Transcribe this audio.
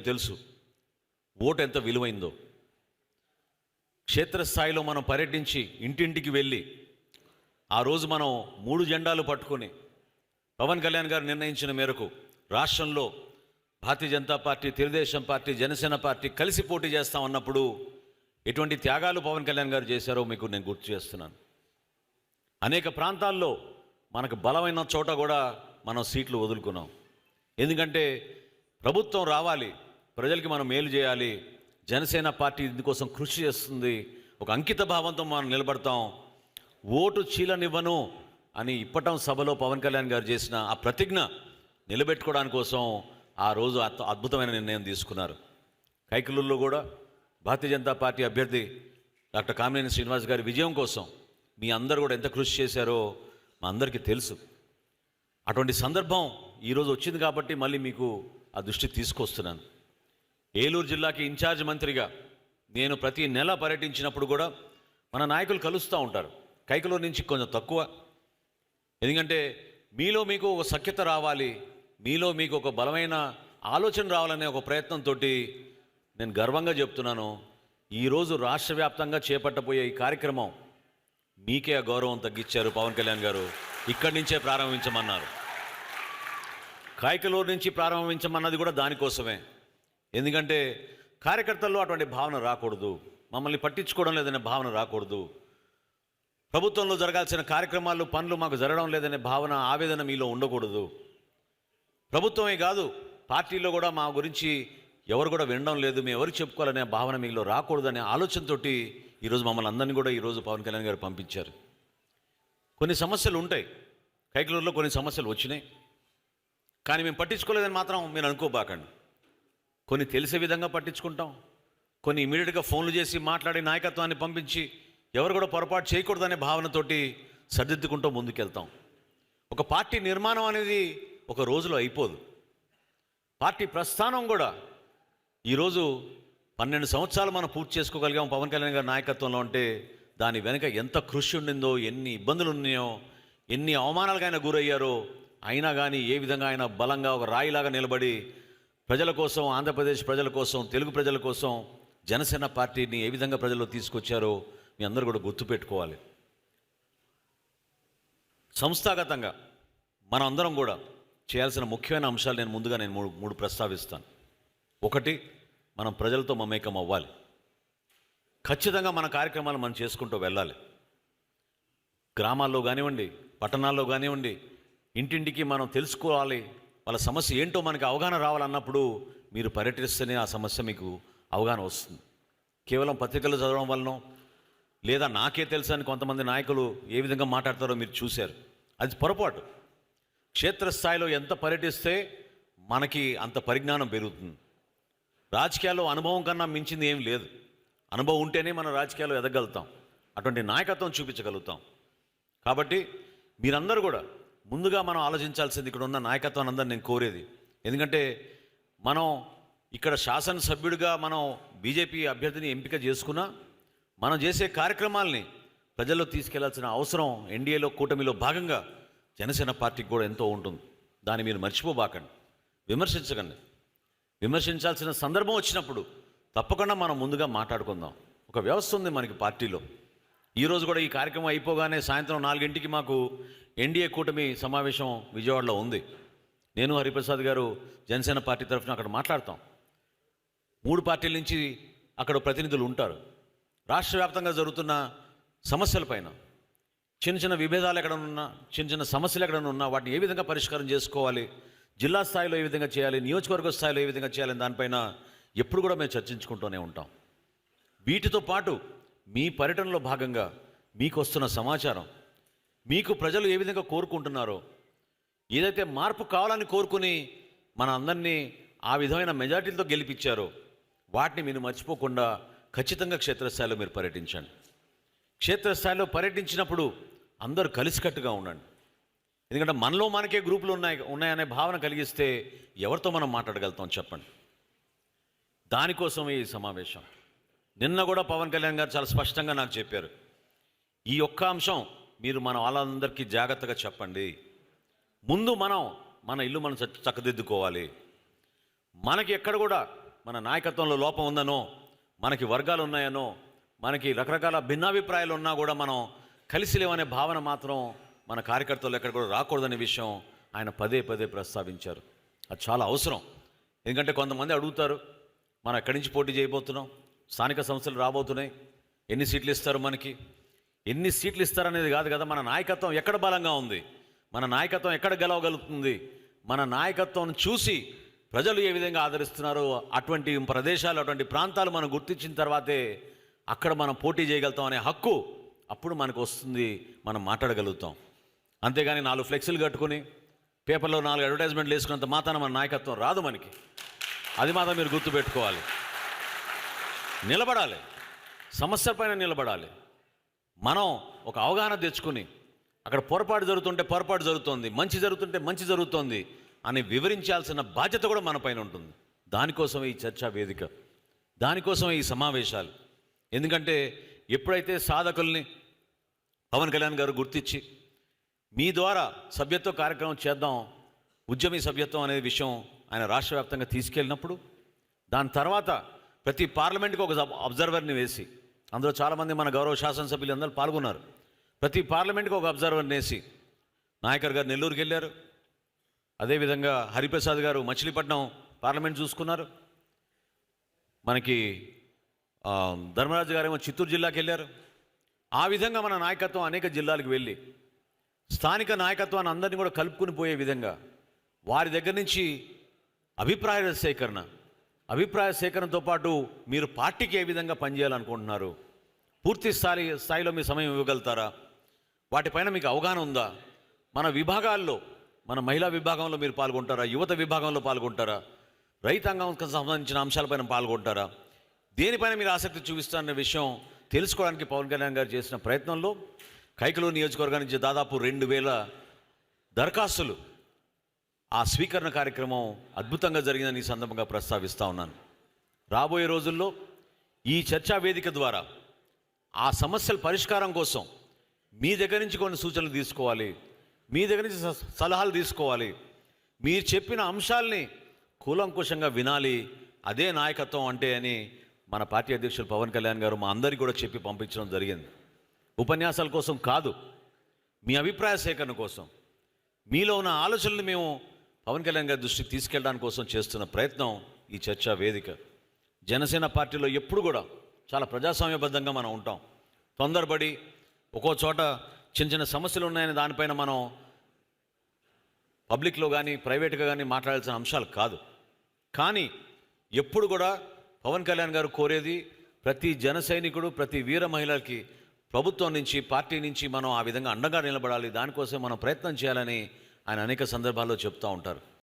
తెలుసు ఓటు ఎంత విలువైందో. క్షేత్రస్థాయిలో మనం పర్యటించి ఇంటింటికి వెళ్ళి ఆ రోజు మనం 3 జెండాలు పట్టుకొని పవన్ కళ్యాణ్ గారు నిర్ణయించిన మేరకు రాష్ట్రంలో Bharatiya Janata party, Telugu Desam party, Janasena party కలిసి పోటీ చేస్తామన్నప్పుడు ఎటువంటి త్యాగాలు పవన్ కళ్యాణ్ గారు చేశారో మీకు నేను గుర్తు చేస్తున్నాను. అనేక ప్రాంతాల్లో మనకు బలమైన చోట కూడా మనం సీట్లు వదులుకున్నాం. ఎందుకంటే ప్రభుత్వం రావాలి, ప్రజలకి మనం మేలు చేయాలి, జనసేన పార్టీ ఇందుకోసం కృషి చేస్తుంది, ఒక అంకిత భావంతో మనం నిలబడతాం, ఓటు చీలనివ్వను అని ఇప్పటం సభలో పవన్ కళ్యాణ్ గారు చేసిన ఆ ప్రతిజ్ఞ నిలబెట్టుకోవడానికి కోసం ఆ రోజు అద్భుతమైన నిర్ణయం తీసుకున్నారు. కైకలూరులో కూడా భారతీయ జనతా పార్టీ అభ్యర్థి డాక్టర్ కామినేని శ్రీనివాస్ గారి విజయం కోసం మీ అందరూ కూడా ఎంత కృషి చేశారో మా అందరికీ తెలుసు. అటువంటి సందర్భం ఈరోజు వచ్చింది కాబట్టి మళ్ళీ మీకు ఆ దృష్టికి తీసుకొస్తున్నాను. ఏలూరు జిల్లాకి ఇన్ఛార్జ్ మంత్రిగా నేను ప్రతి నెల పర్యటించినప్పుడు కూడా మన నాయకులు కలుస్తూ ఉంటారు. కైకలూరు నుంచి కొంచెం తక్కువ, ఎందుకంటే మీలో మీకు ఒక సఖ్యత రావాలి, మీలో మీకు ఒక బలమైన ఆలోచన రావాలనే ఒక ప్రయత్నంతో నేను గర్వంగా చెప్తున్నాను, ఈరోజు రాష్ట్ర వ్యాప్తంగా చేపట్టబోయే ఈ కార్యక్రమం మీకే ఆ గౌరవం తగ్గించారు పవన్ కళ్యాణ్ గారు. ఇక్కడి నుంచే ప్రారంభించమన్నారు. కైకలూరు నుంచి ప్రారంభించమన్నది కూడా దానికోసమే. ఎందుకంటే కార్యకర్తల్లో అటువంటి భావన రాకూడదు, మమ్మల్ని పట్టించుకోవడం లేదనే భావన రాకూడదు, ప్రభుత్వంలో జరగాల్సిన కార్యక్రమాలు పనులు మాకు జరగడం లేదనే భావన, ఆవేదన మీలో ఉండకూడదు. ప్రభుత్వమే కాదు, పార్టీలో కూడా మా గురించి ఎవరు కూడా వినడం లేదు, మేము ఎవరికి చెప్పుకోవాలనే భావన మీలో రాకూడదనే ఆలోచనతో ఈరోజు మమ్మల్ని అందరినీ కూడా ఈరోజు పవన్ కళ్యాణ్ గారు పంపించారు. కొన్ని సమస్యలు ఉంటాయి, కైకలూరులో కొన్ని సమస్యలు వచ్చినాయి, కానీ మేము పట్టించుకోలేదని మాత్రం మీరు అనుకోబాకండి. కొన్ని తెలిసే విధంగా పట్టించుకుంటాం, కొన్ని ఇమీడియట్గా ఫోన్లు చేసి మాట్లాడి నాయకత్వాన్ని పంపించి ఎవరు కూడా పొరపాటు చేయకూడదనే భావనతోటి సర్దిద్దుకుంటూ ముందుకెళ్తాం. ఒక పార్టీ నిర్మాణం అనేది ఒక రోజులో అయిపోదు. పార్టీ ప్రస్థానం కూడా ఈరోజు 12 సంవత్సరాలు మనం పూర్తి చేసుకోగలిగాం పవన్ కళ్యాణ్ గారి నాయకత్వంలో. అంటే దాని వెనుక ఎంత కృషి ఉండిందో, ఎన్ని ఇబ్బందులు ఉన్నాయో, ఎన్ని అవమానాలకు ఆయన గురయ్యారో, అయినా కానీ ఏ విధంగా ఆయన బలంగా ఒక రాయిలాగా నిలబడి ప్రజల కోసం, ఆంధ్రప్రదేశ్ ప్రజల కోసం, తెలుగు ప్రజల కోసం జనసేన పార్టీని ఏ విధంగా ప్రజల్లో తీసుకొచ్చారో మీ అందరూ కూడా గుర్తుపెట్టుకోవాలి. సంస్థాగతంగా మనం అందరం కూడా చేయాల్సిన ముఖ్యమైన అంశాలు నేను ముందుగా మూడు ప్రస్తావిస్తాను. ఒకటి, మనం ప్రజలతో మమేకం అవ్వాలి. ఖచ్చితంగా మన కార్యక్రమాలు మనం చేసుకుంటూ వెళ్ళాలి. గ్రామాల్లో కానివ్వండి, పట్టణాల్లో కానివ్వండి, ఇంటింటికి మనం తెలుసుకోవాలి, వాళ్ళ సమస్య ఏంటో మనకి అవగాహన రావాలన్నప్పుడు మీరు పర్యటిస్తేనే ఆ సమస్య మీకు అవగాహన వస్తుంది. కేవలం పత్రికలు చదవడం వలన, లేదా నాకే తెలుసు అని కొంతమంది నాయకులు ఏ విధంగా మాట్లాడతారో మీరు చూశారు, అది పొరపాటు. క్షేత్రస్థాయిలో ఎంత పర్యటిస్తే మనకి అంత పరిజ్ఞానం పెరుగుతుంది. రాజకీయాల్లో అనుభవం కన్నా మించింది ఏం లేదు. అనుభవం ఉంటేనే మనం రాజకీయాల్లో ఎదగలుగుతాం, అటువంటి నాయకత్వం చూపించగలుగుతాం. కాబట్టి మీరందరూ కూడా ముందుగా మనం ఆలోచించాల్సింది, ఇక్కడ ఉన్న నాయకత్వాన్ని అందరూ నేను కోరేది, ఎందుకంటే మనం ఇక్కడ శాసనసభ్యుడిగా మనం బీజేపీ అభ్యర్థిని ఎంపిక చేసుకున్నా మనం చేసే కార్యక్రమాల్ని ప్రజల్లో తీసుకెళ్లాల్సిన అవసరం ఎన్డీఏలో, కూటమిలో భాగంగా జనసేన పార్టీకి కూడా ఎంతో ఉంటుంది. దాన్ని మీరు మర్చిపోబాకండి, విమర్శించకండి. విమర్శించాల్సిన సందర్భం వచ్చినప్పుడు తప్పకుండా మనం ముందుగా మాట్లాడుకుందాం. ఒక వ్యవస్థ ఉంది మనకి పార్టీలో. ఈరోజు కూడా ఈ కార్యక్రమం అయిపోగానే సాయంత్రం 4 మాకు ఎన్డీఏ కూటమి సమావేశం విజయవాడలో ఉంది. నేను, హరిప్రసాద్ గారు జనసేన పార్టీ తరఫున అక్కడ మాట్లాడతాం. 3 పార్టీల నుంచి అక్కడ ప్రతినిధులు ఉంటారు. రాష్ట్ర వ్యాప్తంగా జరుగుతున్న సమస్యలపైన, చిన్న చిన్న విభేదాలు ఎక్కడనున్నా, చిన్న చిన్న సమస్యలు ఎక్కడనున్నా వాటిని ఏ విధంగా పరిష్కారం చేసుకోవాలి, జిల్లా స్థాయిలో ఏ విధంగా చేయాలి, నియోజకవర్గ స్థాయిలో ఏ విధంగా చేయాలని దానిపైన ఎప్పుడు కూడా మేము చర్చించుకుంటూనే ఉంటాం. వీటితో పాటు మీ పర్యటనలో భాగంగా మీకు వస్తున్న సమాచారం, మీకు ప్రజలు ఏ విధంగా కోరుకుంటున్నారో, ఏదైతే మార్పు కావాలని కోరుకుని మన అందరినీ ఆ విధమైన మెజార్టీలతో గెలిపించారో వాటిని మీరు మర్చిపోకుండా ఖచ్చితంగా క్షేత్రస్థాయిలో మీరు పర్యటించండి. క్షేత్రస్థాయిలో పర్యటించినప్పుడు అందరూ కలిసికట్టుగా ఉండండి. ఎందుకంటే మనలో మనకే గ్రూపులు ఉన్నాయనే భావన కలిగిస్తే ఎవరితో మనం మాట్లాడగలుగుతాం చెప్పండి. దానికోసమే ఈ సమావేశం. నిన్న కూడా పవన్ కళ్యాణ్ గారు చాలా స్పష్టంగా నాకు చెప్పారు, ఈ ఒక్క అంశం మీరు మన వాళ్ళందరికీ జాగ్రత్తగా చెప్పండి. ముందు మన ఇల్లు మనం చక్కదిద్దుకోవాలి. మనకి ఎక్కడ కూడా మన నాయకత్వంలో లోపం ఉందనో, మనకి వర్గాలు ఉన్నాయనో, మనకి రకరకాల భిన్నాభిప్రాయాలు ఉన్నా కూడా మనం కలిసి లేవనే భావన మాత్రం మన కార్యకర్తలు ఎక్కడ కూడా రాకూడదనే విషయం ఆయన పదే పదే ప్రస్తావించారు. అది చాలా అవసరం. ఎందుకంటే కొంతమంది అడుగుతారు, మనం ఎక్కడి నుంచి పోటీ చేయబోతున్నాం, స్థానిక సంస్థలు రాబోతున్నాయి, ఎన్ని సీట్లు ఇస్తారు, మనకి ఎన్ని సీట్లు ఇస్తారనేది కాదు కదా, మన నాయకత్వం ఎక్కడ బలంగా ఉంది, మన నాయకత్వం ఎక్కడ గెలవగలుగుతుంది, మన నాయకత్వం చూసి ప్రజలు ఏ విధంగా ఆదరిస్తున్నారో అటువంటి ప్రదేశాలు, అటువంటి ప్రాంతాలు మనం గుర్తించిన తర్వాతే అక్కడ మనం పోటీ చేయగలుగుతాం అనే హక్కు అప్పుడు మనకు వస్తుంది, మనం మాట్లాడగలుగుతాం. అంతేగాని 4 ఫ్లెక్సీలు కట్టుకుని పేపర్లో 4 అడ్వర్టైజ్మెంట్లు వేసుకున్నంత మాత్రాన మన నాయకత్వం రాదు మనకి. అది మాత్రం మీరు గుర్తుపెట్టుకోవాలి. నిలబడాలి, సమస్య పైన నిలబడాలి. మనం ఒక అవగాహన తెచ్చుకుని అక్కడ పొరపాటు జరుగుతుంటే పొరపాటు జరుగుతోంది, మంచి జరుగుతుంటే మంచి జరుగుతోంది అని వివరించాల్సిన బాధ్యత కూడా మన పైన ఉంటుంది. దానికోసం ఈ చర్చా వేదిక, దానికోసం ఈ సమావేశాలు. ఎందుకంటే ఎప్పుడైతే సాధకుల్ని పవన్ కళ్యాణ్ గారు గుర్తించి మీ ద్వారా సభ్యత్వ కార్యక్రమం చేద్దాం, ఉద్యమీ సభ్యత్వం అనే విషయం ఆయన రాష్ట్ర వ్యాప్తంగా తీసుకెళ్ళినప్పుడు, దాని తర్వాత ప్రతి పార్లమెంట్కి ఒక అబ్జర్వర్ని వేసి, అందులో చాలామంది మన గౌరవ శాసనసభ్యులు అందరూ పాల్గొన్నారు, ప్రతి పార్లమెంట్కి ఒక అబ్జర్వర్ని వేసి నాయకర్ గారు నెల్లూరుకి వెళ్ళారు, అదేవిధంగా హరిప్రసాద్ గారు మచిలీపట్నం పార్లమెంట్ చూసుకున్నారు, మనకి ధర్మరాజు గారేమో చిత్తూరు జిల్లాకి వెళ్ళారు. ఆ విధంగా మన నాయకత్వం అనేక జిల్లాలకు వెళ్ళి స్థానిక నాయకత్వాన్ని అందరినీ కూడా కలుపుకుని పోయే విధంగా వారి దగ్గర నుంచి అభిప్రాయ సేకరణతో పాటు మీరు పార్టీకి ఏ విధంగా పనిచేయాలనుకుంటున్నారు, పూర్తి స్థాయిలో మీ సమయం ఇవ్వగలుగుతారా, వాటిపైన మీకు అవగాహన ఉందా, మన విభాగాల్లో, మన మహిళా విభాగంలో మీరు పాల్గొంటారా, యువత విభాగంలో పాల్గొంటారా, రైతాంగానికి సంబంధించిన అంశాలపైన పాల్గొంటారా, దేనిపైన మీరు ఆసక్తి చూపిస్తారనే విషయం తెలుసుకోవడానికి పవన్ కళ్యాణ్ గారు చేసిన ప్రయత్నంలో కైకలూరు నియోజకవర్గం నుంచి దాదాపు 2000 దరఖాస్తులు ఆ స్వీకరణ కార్యక్రమం అద్భుతంగా జరిగిందని ఈ సందర్భంగా ప్రస్తావిస్తూ ఉన్నాను. రాబోయే రోజుల్లో ఈ చర్చా వేదిక ద్వారా ఆ సమస్యల పరిష్కారం కోసం మీ దగ్గర నుంచి కొన్ని సూచనలు తీసుకోవాలి, మీ దగ్గర నుంచి సలహాలు తీసుకోవాలి, మీరు చెప్పిన అంశాలని కూలంకుషంగా వినాలి. అదే నాయకత్వం అంటే అని మన పార్టీ అధ్యక్షులు పవన్ కళ్యాణ్ గారు మా అందరికీ కూడా చెప్పి పంపించడం జరిగింది. ఉపన్యాసాల కోసం కాదు, మీ అభిప్రాయ సేకరణ కోసం, మీలో ఉన్న ఆలోచనలు మేము పవన్ కళ్యాణ్ గారి దృష్టికి తీసుకెళ్ళడానికి కోసం చేస్తున్న ప్రయత్నం ఈ చర్చా వేదిక. జనసేన పార్టీలో ఎప్పుడు కూడా చాలా ప్రజాస్వామ్యబద్ధంగా మనం ఉంటాం. తొందరపడి ఒక్కో చోట చిన్న చిన్న సమస్యలు ఉన్నాయని దానిపైన మనం పబ్లిక్లో కానీ ప్రైవేట్గా కానీ మాట్లాడాల్సిన అంశాలు కాదు. కానీ ఎప్పుడు కూడా పవన్ కళ్యాణ్ గారు కోరేది ప్రతి జన సైనికుడు, ప్రతి వీర మహిళలకి ప్రభుత్వం నుంచి, పార్టీ నుంచి మనం ఆ విధంగా అండగా నిలబడాలి, దానికోసం మనం ప్రయత్నం చేయాలని ఆయన అనేక సందర్భాల్లో చెప్తూ ఉంటారు.